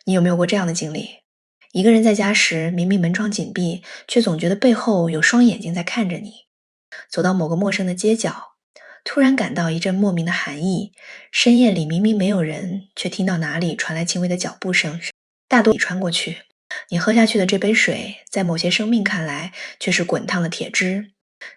你有没有过这样的经历？一个人在家时，明明门窗紧闭，却总觉得背后有双眼睛在看着你。走到某个陌生的街角，突然感到一阵莫名的寒意。深夜里明明没有人，却听到哪里传来轻微的脚步声，大多你穿过去。你喝下去的这杯水，在某些生命看来却是滚烫的铁汁。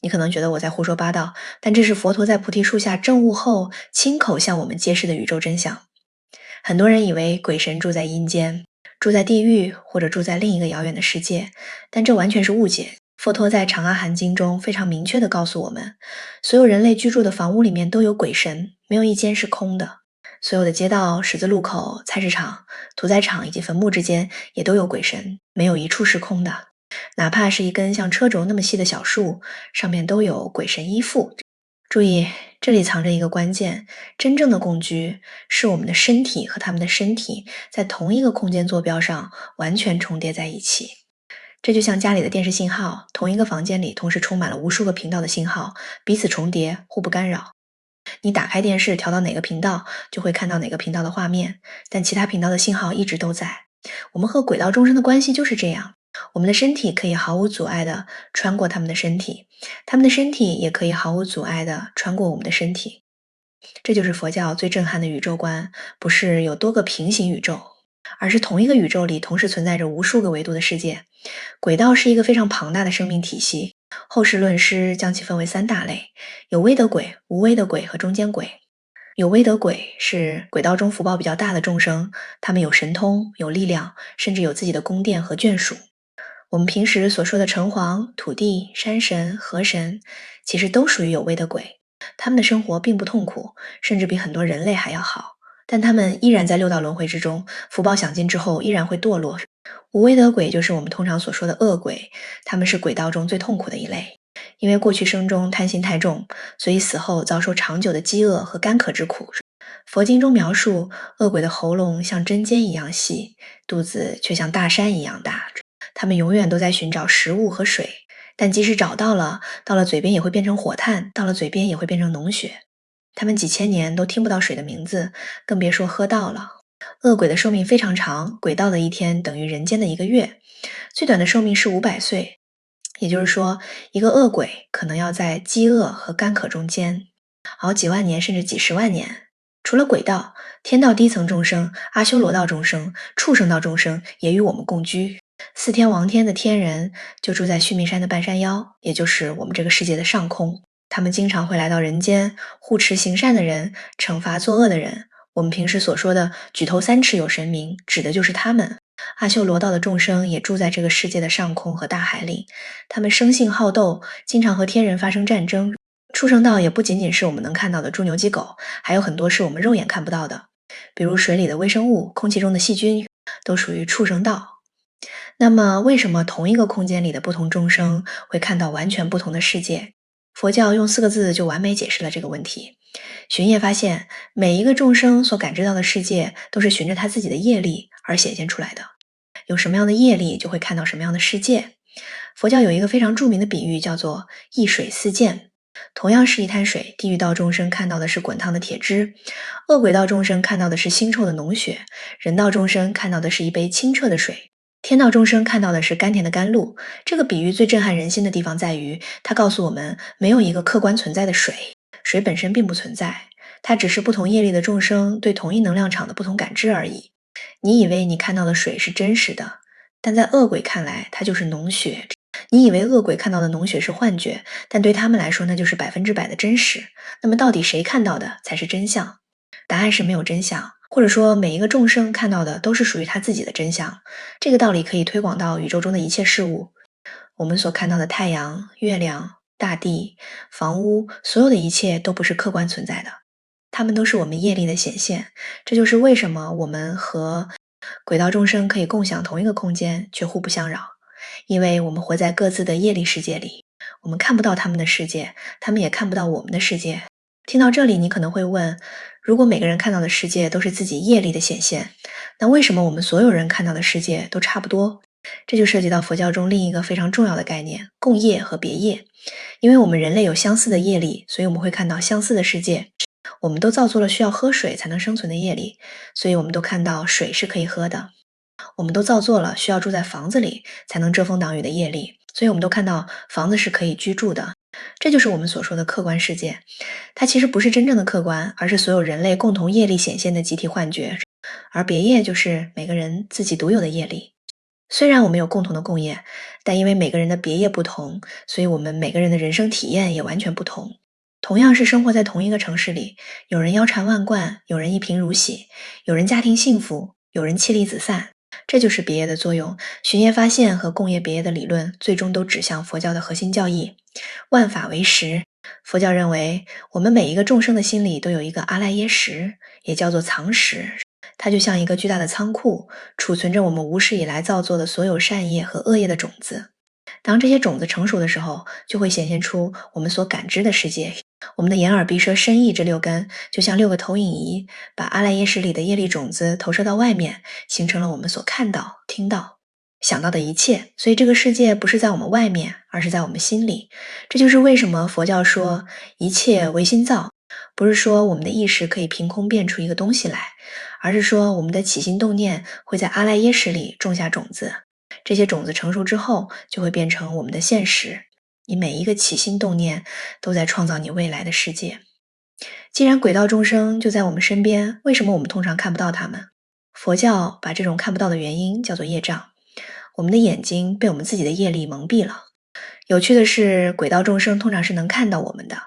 你可能觉得我在胡说八道，但这是佛陀在菩提树下证悟后，亲口向我们揭示的宇宙真相。很多人以为鬼神住在阴间，住在地狱，或者住在另一个遥远的世界，但这完全是误解。佛陀在《长阿含经》中非常明确地告诉我们，所有人类居住的房屋里面都有鬼神，没有一间是空的。所有的街道、十字路口、菜市场、屠宰场以及坟墓之间也都有鬼神，没有一处是空的。哪怕是一根像车轴那么细的小树，上面都有鬼神依附。注意，这里藏着一个关键，真正的共居是我们的身体和他们的身体在同一个空间坐标上完全重叠在一起。这就像家里的电视信号，同一个房间里同时充满了无数个频道的信号，彼此重叠，互不干扰。你打开电视调到哪个频道，就会看到哪个频道的画面，但其他频道的信号一直都在。我们和轨道众生的关系就是这样，我们的身体可以毫无阻碍地穿过他们的身体，他们的身体也可以毫无阻碍地穿过我们的身体。这就是佛教最震撼的宇宙观，不是有多个平行宇宙，而是同一个宇宙里同时存在着无数个维度的世界。轨道是一个非常庞大的生命体系，后世论师将其分为3大类，有威德轨、无威德轨和中间轨。有威德轨是轨道中福报比较大的众生，他们有神通、有力量，甚至有自己的宫殿和眷属。我们平时所说的城隍、土地、山神、河神，其实都属于有威德轨。他们的生活并不痛苦，甚至比很多人类还要好，但他们依然在6道轮回之中，福报享尽之后依然会堕落。无威德轨就是我们通常所说的恶鬼，他们是轨道中最痛苦的一类。因为过去生中贪心太重，所以死后遭受长久的饥饿和干渴之苦。佛经中描述，恶鬼的喉咙像针尖一样细，肚子却像大山一样大。他们永远都在寻找食物和水，但即使找到了，到了嘴边也会变成火炭，到了嘴边也会变成脓血。他们几千年都听不到水的名字，更别说喝到了。恶鬼的寿命非常长，轨道的一天等于人间的1个月，最短的寿命是500岁。也就是说，一个恶鬼可能要在饥饿和干渴中间熬几万年甚至几十万年。除了轨道，天道低层众生、阿修罗道众生、畜生道众生也与我们共居。4天王天的天人就住在须弥山的半山腰，也就是我们这个世界的上空。他们经常会来到人间，护持行善的人，惩罚作恶的人。我们平时所说的举头三尺有神明，指的就是他们。阿修罗道的众生也住在这个世界的上空和大海里，他们生性好斗，经常和天人发生战争。畜生道也不仅仅是我们能看到的猪牛鸡狗，还有很多是我们肉眼看不到的，比如水里的微生物、空气中的细菌，都属于畜生道。那么为什么同一个空间里的不同众生会看到完全不同的世界？佛教用4个字就完美解释了这个问题。巡业发现，每一个众生所感知到的世界都是循着他自己的业力而显现出来的，有什么样的业力就会看到什么样的世界。佛教有一个非常著名的比喻，叫做一水四溅。同样是一滩水，地狱道众生看到的是滚烫的铁汁，恶鬼道众生看到的是腥臭的脓血，人道众生看到的是一杯清澈的水，天道众生看到的是甘甜的甘露。这个比喻最震撼人心的地方在于，它告诉我们，没有一个客观存在的水，水本身并不存在，它只是不同业力的众生对同一能量场的不同感知而已。你以为你看到的水是真实的，但在恶鬼看来，它就是脓血。你以为恶鬼看到的脓血是幻觉，但对他们来说那就是100%的真实。那么到底谁看到的才是真相？答案是没有真相，或者说每一个众生看到的都是属于他自己的真相。这个道理可以推广到宇宙中的一切事物。我们所看到的太阳、月亮、大地、房屋，所有的一切都不是客观存在的，它们都是我们业力的显现。这就是为什么我们和轨道众生可以共享同一个空间，却互不相扰。因为我们活在各自的业力世界里，我们看不到他们的世界，他们也看不到我们的世界。听到这里，你可能会问，如果每个人看到的世界都是自己业力的显现，那为什么我们所有人看到的世界都差不多？这就涉及到佛教中另一个非常重要的概念，共业和别业。因为我们人类有相似的业力，所以我们会看到相似的世界。我们都造作了需要喝水才能生存的业力，所以我们都看到水是可以喝的。我们都造作了需要住在房子里才能遮风挡雨的业力，所以我们都看到房子是可以居住的。这就是我们所说的客观世界，它其实不是真正的客观，而是所有人类共同业力显现的集体幻觉，而别业就是每个人自己独有的业力。虽然我们有共同的共业，但因为每个人的别业不同，所以我们每个人的人生体验也完全不同。同样是生活在同一个城市里，有人腰缠万贯，有人一贫如洗，有人家庭幸福，有人妻离子散。这就是别业的作用。巡业发现和共业别业的理论，最终都指向佛教的核心教义：万法为识。佛教认为，我们每一个众生的心里都有一个阿赖耶识，也叫做藏识。它就像一个巨大的仓库，储存着我们无始以来造作的所有善业和恶业的种子。当这些种子成熟的时候，就会显现出我们所感知的世界。我们的眼耳鼻舌身意这六根，就像六个投影仪，把阿赖耶识里的业力种子投射到外面，形成了我们所看到、听到、想到的一切。所以这个世界不是在我们外面，而是在我们心里。这就是为什么佛教说一切唯心造，不是说我们的意识可以凭空变出一个东西来，而是说我们的起心动念会在阿赖耶识里种下种子，这些种子成熟之后就会变成我们的现实。你每一个起心动念都在创造你未来的世界。既然鬼道众生就在我们身边，为什么我们通常看不到他们？佛教把这种看不到的原因叫做业障。我们的眼睛被我们自己的业力蒙蔽了。有趣的是，鬼道众生通常是能看到我们的，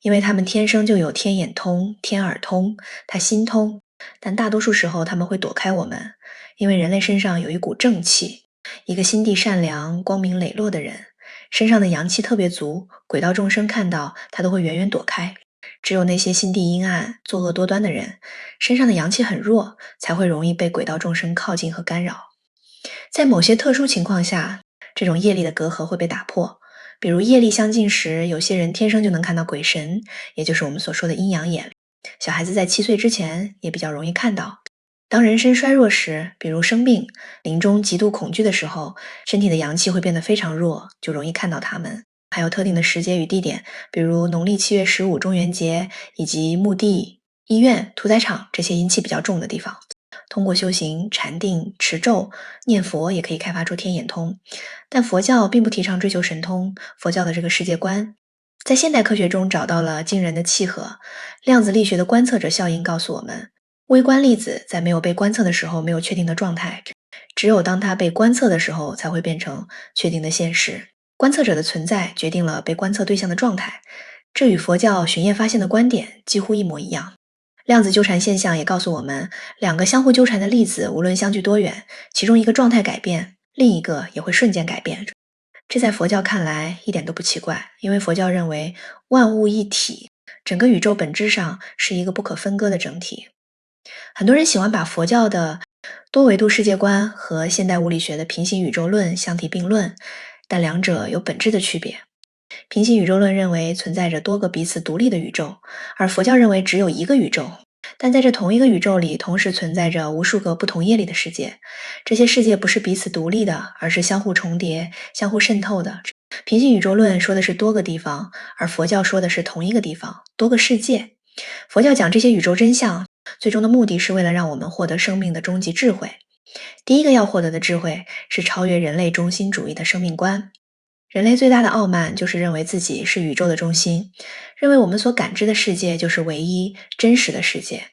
因为他们天生就有天眼通、天耳通，他心通，但大多数时候他们会躲开我们，因为人类身上有一股正气，一个心地善良、光明磊落的人，身上的阳气特别足，鬼道众生看到他都会远远躲开。只有那些心地阴暗、作恶多端的人，身上的阳气很弱，才会容易被鬼道众生靠近和干扰。在某些特殊情况下，这种业力的隔阂会被打破。比如业力相近时，有些人天生就能看到鬼神，也就是我们所说的阴阳眼。小孩子在7岁之前也比较容易看到。当人身衰弱时，比如生病、临终极度恐惧的时候，身体的阳气会变得非常弱，就容易看到他们。还有特定的时节与地点，比如农历7月15中元节，以及墓地、医院、屠宰场这些阴气比较重的地方。通过修行、禅定、持咒、念佛也可以开发出天眼通。但佛教并不提倡追求神通，佛教的这个世界观在现代科学中找到了惊人的契合。量子力学的观测者效应告诉我们，微观粒子在没有被观测的时候没有确定的状态，只有当它被观测的时候才会变成确定的现实。观测者的存在决定了被观测对象的状态，这与佛教巡业发现的观点几乎一模一样。量子纠缠现象也告诉我们，两个相互纠缠的粒子无论相距多远，其中一个状态改变，另一个也会瞬间改变。这在佛教看来一点都不奇怪，因为佛教认为万物一体，整个宇宙本质上是一个不可分割的整体。很多人喜欢把佛教的多维度世界观和现代物理学的平行宇宙论相提并论，但两者有本质的区别。平行宇宙论认为存在着多个彼此独立的宇宙，而佛教认为只有一个宇宙。但在这同一个宇宙里，同时存在着无数个不同业力的世界。这些世界不是彼此独立的，而是相互重叠、相互渗透的。平行宇宙论说的是多个地方，而佛教说的是同一个地方，多个世界。佛教讲这些宇宙真相，最终的目的是为了让我们获得生命的终极智慧。第一个要获得的智慧是超越人类中心主义的生命观。人类最大的傲慢就是认为自己是宇宙的中心，认为我们所感知的世界就是唯一真实的世界。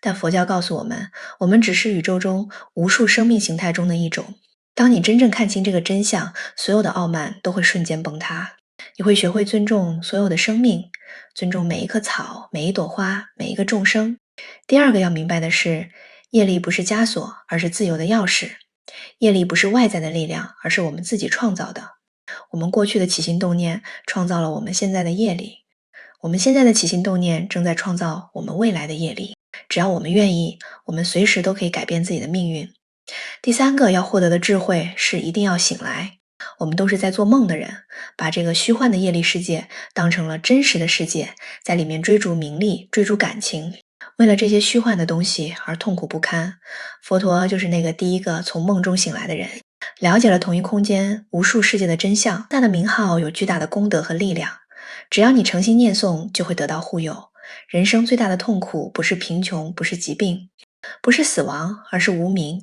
但佛教告诉我们，我们只是宇宙中无数生命形态中的一种。当你真正看清这个真相，所有的傲慢都会瞬间崩塌。你会学会尊重所有的生命，尊重每一棵草、每一朵花、每一个众生。第二个要明白的是，业力不是枷锁，而是自由的钥匙。业力不是外在的力量，而是我们自己创造的。我们过去的起心动念创造了我们现在的业力，我们现在的起心动念正在创造我们未来的业力。只要我们愿意，我们随时都可以改变自己的命运。第三个要获得的智慧是一定要醒来。我们都是在做梦的人，把这个虚幻的业力世界当成了真实的世界，在里面追逐名利，追逐感情，为了这些虚幻的东西而痛苦不堪。佛陀就是那个第一个从梦中醒来的人，了解了同一空间无数世界的真相。他的名号有巨大的功德和力量，只要你诚心念诵，就会得到护佑。人生最大的痛苦不是贫穷，不是疾病，不是死亡，而是无明。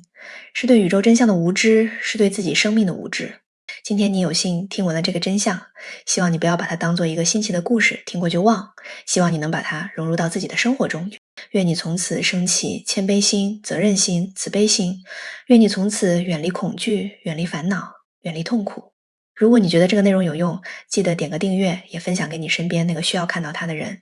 是对宇宙真相的无知，是对自己生命的无知。今天你有幸听闻了这个真相，希望你不要把它当做一个新奇的故事，听过就忘。希望你能把它融入到自己的生活中。愿你从此升起谦卑心、责任心、慈悲心。愿你从此远离恐惧，远离烦恼，远离痛苦。如果你觉得这个内容有用，记得点个订阅，也分享给你身边那个需要看到它的人。